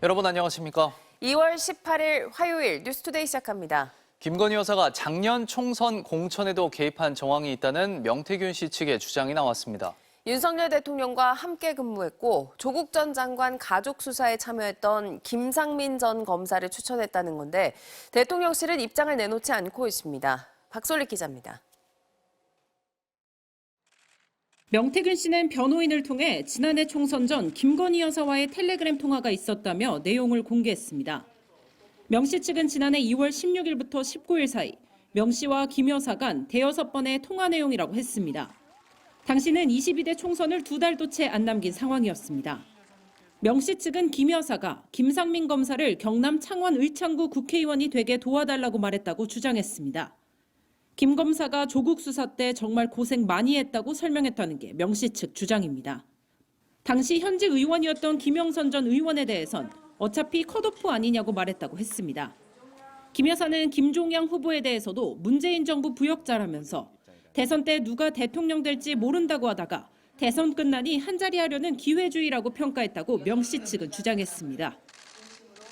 여러분 안녕하십니까? 2월 18일 화요일 뉴스투데이 시작합니다. 김건희 여사가 작년 총선 공천에도 개입한 정황이 있다는 명태균 씨 측의 주장이 나왔습니다. 윤석열 대통령과 함께 근무했고 조국 전 장관 가족 수사에 참여했던 김상민 전 검사를 추천했다는 건데 대통령실은 입장을 내놓지 않고 있습니다. 박솔리 기자입니다. 명태균 씨는 변호인을 통해 지난해 총선 전 김건희 여사와의 텔레그램 통화가 있었다며 내용을 공개했습니다. 명 씨 측은 지난해 2월 16일부터 19일 사이 명 씨와 김 여사 간 대여섯 번의 통화 내용이라고 했습니다. 당시는 22대 총선을 2달도 채 안 남긴 상황이었습니다. 명 씨 측은 김 여사가 김상민 검사를 경남 창원 의창구 국회의원이 되게 도와달라고 말했다고 주장했습니다. 김 검사가 조국 수사 때 정말 고생 많이 했다고 설명했다는 게 명 씨 측 주장입니다. 당시 현직 의원이었던 김영선 전 의원에 대해선 어차피 컷오프 아니냐고 말했다고 했습니다. 김 여사는 김종양 후보에 대해서도 문재인 정부 부역자라면서 대선 때 누가 대통령 될지 모른다고 하다가 대선 끝나니 한자리 하려는 기회주의라고 평가했다고 명 씨 측은 주장했습니다.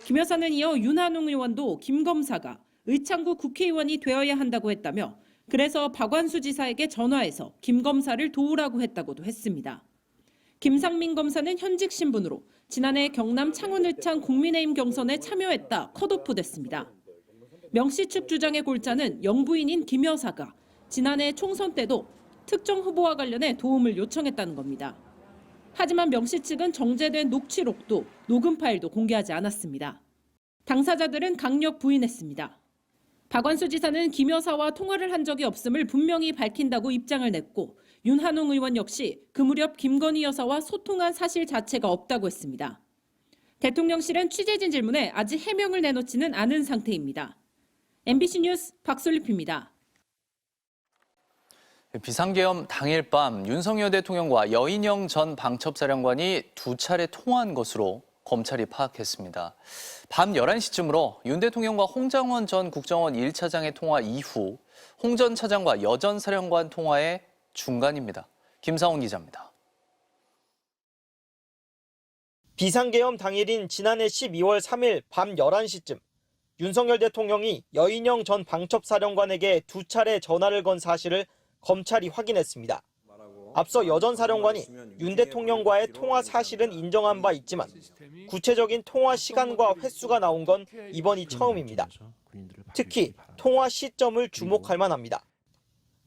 김 여사는 이어 윤한홍 의원도 김 검사가 의창구 국회의원이 되어야 한다고 했다며 그래서 박완수 지사에게 전화해서 김 검사를 도우라고 했다고도 했습니다. 김상민 검사는 현직 신분으로 지난해 경남 창원 의창 국민의힘 경선에 참여했다 컷오프 됐습니다. 명 씨 측 주장의 골자는 영부인인 김 여사가 지난해 총선 때도 특정 후보와 관련해 도움을 요청했다는 겁니다. 하지만 명 씨 측은 정제된 녹취록도 녹음 파일도 공개하지 않았습니다. 당사자들은 강력 부인했습니다. 박완수 지사는 김 여사와 통화를 한 적이 없음을 분명히 밝힌다고 입장을 냈고 윤한홍 의원 역시 그 무렵 김건희 여사와 소통한 사실 자체가 없다고 했습니다. 대통령실은 취재진 질문에 아직 해명을 내놓지는 않은 상태입니다. MBC 뉴스 박솔리입니다. 비상계엄 당일 밤 윤석열 대통령과 여인영 전 방첩사령관이 두 차례 통화한 것으로 검찰이 파악했습니다. 밤 11시쯤으로 윤 대통령과 홍장원 전 국정원 1차장의 통화 이후 홍 전 차장과 여 전 사령관 통화의 중간입니다. 김사원 기자입니다. 비상계엄 당일인 지난해 12월 3일 밤 11시쯤 윤석열 대통령이 여인영 전 방첩사령관에게 두 차례 전화를 건 사실을 검찰이 확인했습니다. 앞서 여 전 사령관이 윤 대통령과의 통화 사실은 인정한 바 있지만 구체적인 통화 시간과 횟수가 나온 건 이번이 처음입니다. 특히 통화 시점을 주목할 만합니다.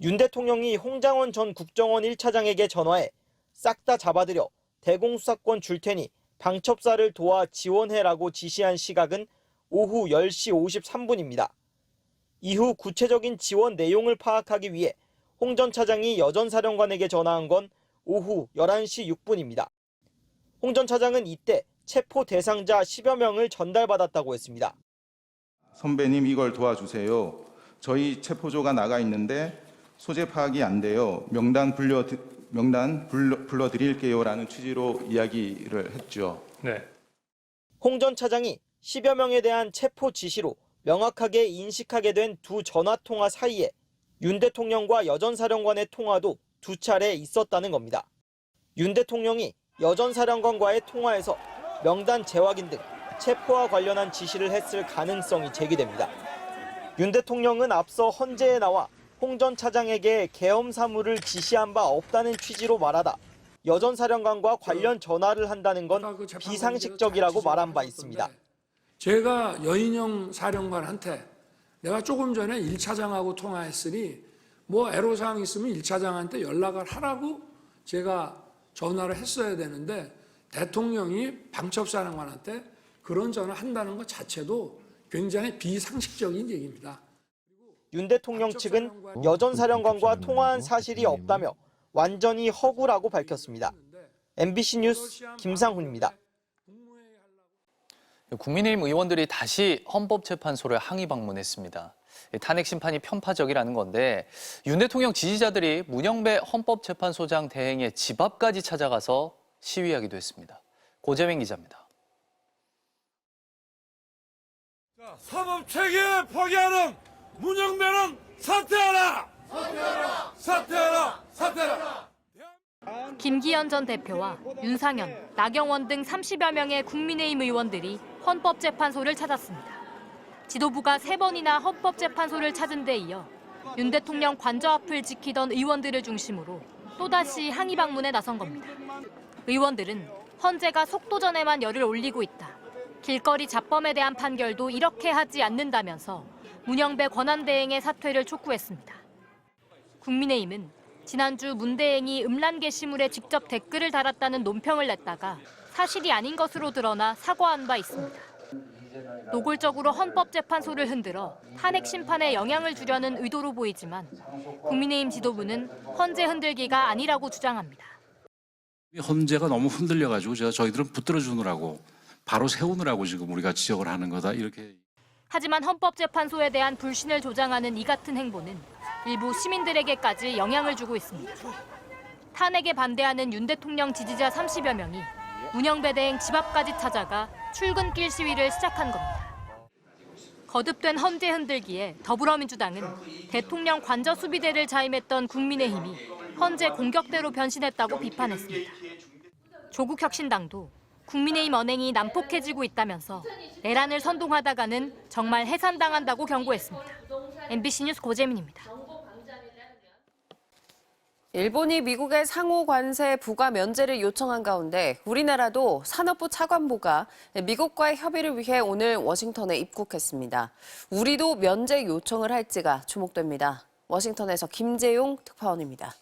윤 대통령이 홍장원 전 국정원 1차장에게 전화해 싹 다 잡아들여 대공수사권 줄 테니 방첩사를 도와 지원해라고 지시한 시각은 오후 10시 53분입니다. 이후 구체적인 지원 내용을 파악하기 위해 홍 전 차장이 여 전 사령관에게 전화한 건 오후 11시 6분입니다. 홍 전 차장은 이때 체포 대상자 10여 명을 전달받았다고 했습니다. 선배님 이걸 도와주세요. 저희 체포조가 나가 있는데 소재 파악이 안 돼요. 명단 불러드릴게요라는 취지로 이야기를 했죠. 네. 홍 전 차장이 10여 명에 대한 체포 지시로 명확하게 인식하게 된 두 전화통화 사이에 윤 대통령과 여 전 사령관의 통화도 두 차례 있었다는 겁니다. 윤 대통령이 여 전 사령관과의 통화에서 명단 재확인 등 체포와 관련한 지시를 했을 가능성이 제기됩니다. 윤 대통령은 앞서 헌재에 나와 홍 전 차장에게 계엄 사무를 지시한 바 없다는 취지로 말하다 여 전 사령관과 관련 전화를 한다는 건 비상식적이라고 말한 바 있습니다. 제가 여인영 사령관한테 내가 조금 전에 1차장하고 통화했으니 뭐 애로사항 있으면 1차장한테 연락을 하라고 제가 전화를 했어야 되는데 대통령이 방첩사령관한테 그런 전화를 한다는 것 자체도 굉장히 비상식적인 얘기입니다. 윤 대통령 측은 여 전 사령관과 통화한 사실이 없다며 완전히 허구라고 밝혔습니다. MBC 뉴스 김상훈입니다. 국민의힘 의원들이 다시 헌법재판소를 항의 방문했습니다. 탄핵 심판이 편파적이라는 건데 윤 대통령 지지자들이 문영배 헌법재판소장 대행의 집 앞까지 찾아가서 시위하기도 했습니다. 고재민 기자입니다. 사법 체계 포기하는 문영배는 사퇴하라! 사퇴하라! 사퇴하라! 사퇴하라! 김기현 전 대표와 윤상현, 나경원 등 30여 명의 국민의힘 의원들이 헌법재판소를 찾았습니다. 지도부가 3번이나 헌법재판소를 찾은 데 이어 윤 대통령 관저 앞을 지키던 의원들을 중심으로 또다시 항의 방문에 나선 겁니다. 의원들은 헌재가 속도전에만 열을 올리고 있다. 길거리 잡범에 대한 판결도 이렇게 하지 않는다면서 문영배 권한대행의 사퇴를 촉구했습니다. 국민의힘은 지난주 문 대행이 음란 게시물에 직접 댓글을 달았다는 논평을 냈다가 사실이 아닌 것으로 드러나 사과한 바 있습니다. 노골적으로 헌법재판소를 흔들어 탄핵 심판에 영향을 주려는 의도로 보이지만 국민의힘 지도부는 헌재 흔들기가 아니라고 주장합니다. 헌재가 너무 흔들려가지고 저희들은 붙들어 주느라고 바로 세우느라고 지금 우리가 지적을 하는 거다 이렇게. 하지만 헌법재판소에 대한 불신을 조장하는 이 같은 행보는 일부 시민들에게까지 영향을 주고 있습니다. 탄핵에 반대하는 윤 대통령 지지자 30여 명이 문영배 대행 집 앞까지 찾아가 출근길 시위를 시작한 겁니다. 거듭된 헌재 흔들기에 더불어민주당은 대통령 관저 수비대를 자임했던 국민의힘이 헌재 공격대로 변신했다고 비판했습니다. 조국혁신당도 국민의힘 언행이 난폭해지고 있다면서 내란을 선동하다가는 정말 해산당한다고 경고했습니다. MBC 뉴스 고재민입니다. 일본이 미국의 상호 관세 부과 면제를 요청한 가운데 우리나라도 산업부 차관보가 미국과의 협의를 위해 오늘 워싱턴에 입국했습니다. 우리도 면제 요청을 할지가 주목됩니다. 워싱턴에서 김재용 특파원입니다.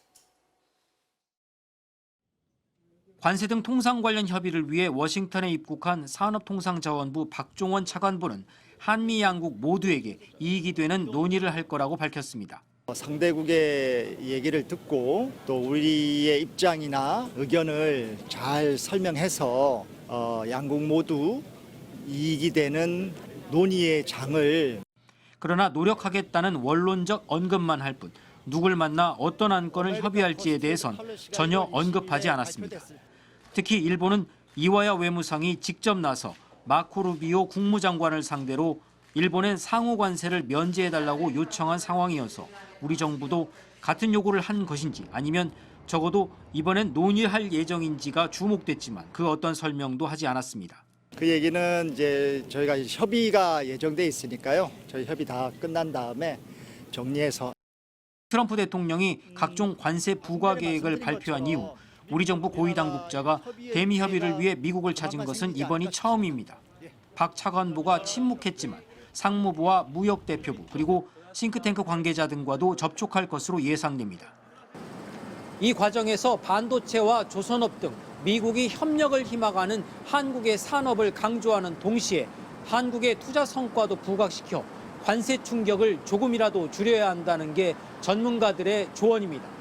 관세 등 통상 관련 협의를 위해 워싱턴에 입국한 산업통상자원부 박종원 차관보는 한미 양국 모두에게 이익이 되는 논의를 할 거라고 밝혔습니다. 상대국의 얘기를 듣고 또 우리의 입장이나 의견을 잘 설명해서 양국 모두 이익이 되는 논의의 장을. 그러나 노력하겠다는 원론적 언급만 할 뿐 누굴 만나 어떤 안건을 협의할지에 대해선 전혀 언급하지 않았습니다. 특히 일본은 이와야 외무상이 직접 나서 마코 루비오 국무장관을 상대로 일본엔 상호 관세를 면제해달라고 요청한 상황이어서 우리 정부도 같은 요구를 한 것인지 아니면 적어도 이번엔 논의할 예정인지가 주목됐지만 그 어떤 설명도 하지 않았습니다. 그 얘기는 이제 저희가 협의가 예정돼 있으니까요. 저희 협의 다 끝난 다음에 정리해서. 트럼프 대통령이 각종 관세 부과 계획을 발표한 이후 우리 정부 고위 당국자가 대미 협의를 위해 미국을 찾은 것은 이번이 처음입니다. 박 차관보가 침묵했지만 상무부와 무역대표부 그리고 싱크탱크 관계자 등과도 접촉할 것으로 예상됩니다. 이 과정에서 반도체와 조선업 등 미국이 협력을 희망하는 한국의 산업을 강조하는 동시에 한국의 투자 성과도 부각시켜 관세 충격을 조금이라도 줄여야 한다는 게 전문가들의 조언입니다.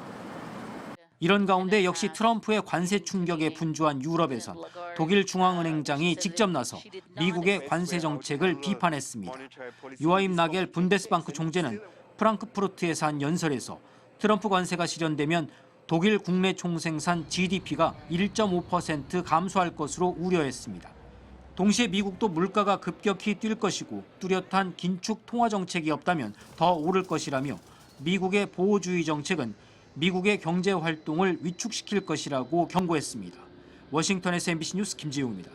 이런 가운데 역시 트럼프의 관세 충격에 분주한 유럽에선 독일 중앙은행장이 직접 나서 미국의 관세 정책을 비판했습니다. 요아임 나겔 분데스방크 총재는 프랑크푸르트에서 한 연설에서 트럼프 관세가 실현되면 독일 국내 총생산 GDP가 1.5% 감소할 것으로 우려했습니다. 동시에 미국도 물가가 급격히 뛸 것이고 뚜렷한 긴축 통화 정책이 없다면 더 오를 것이라며 미국의 보호주의 정책은 미국의 경제 활동을 위축시킬 것이라고 경고했습니다. 워싱턴에서 MBC 뉴스 김지용입니다.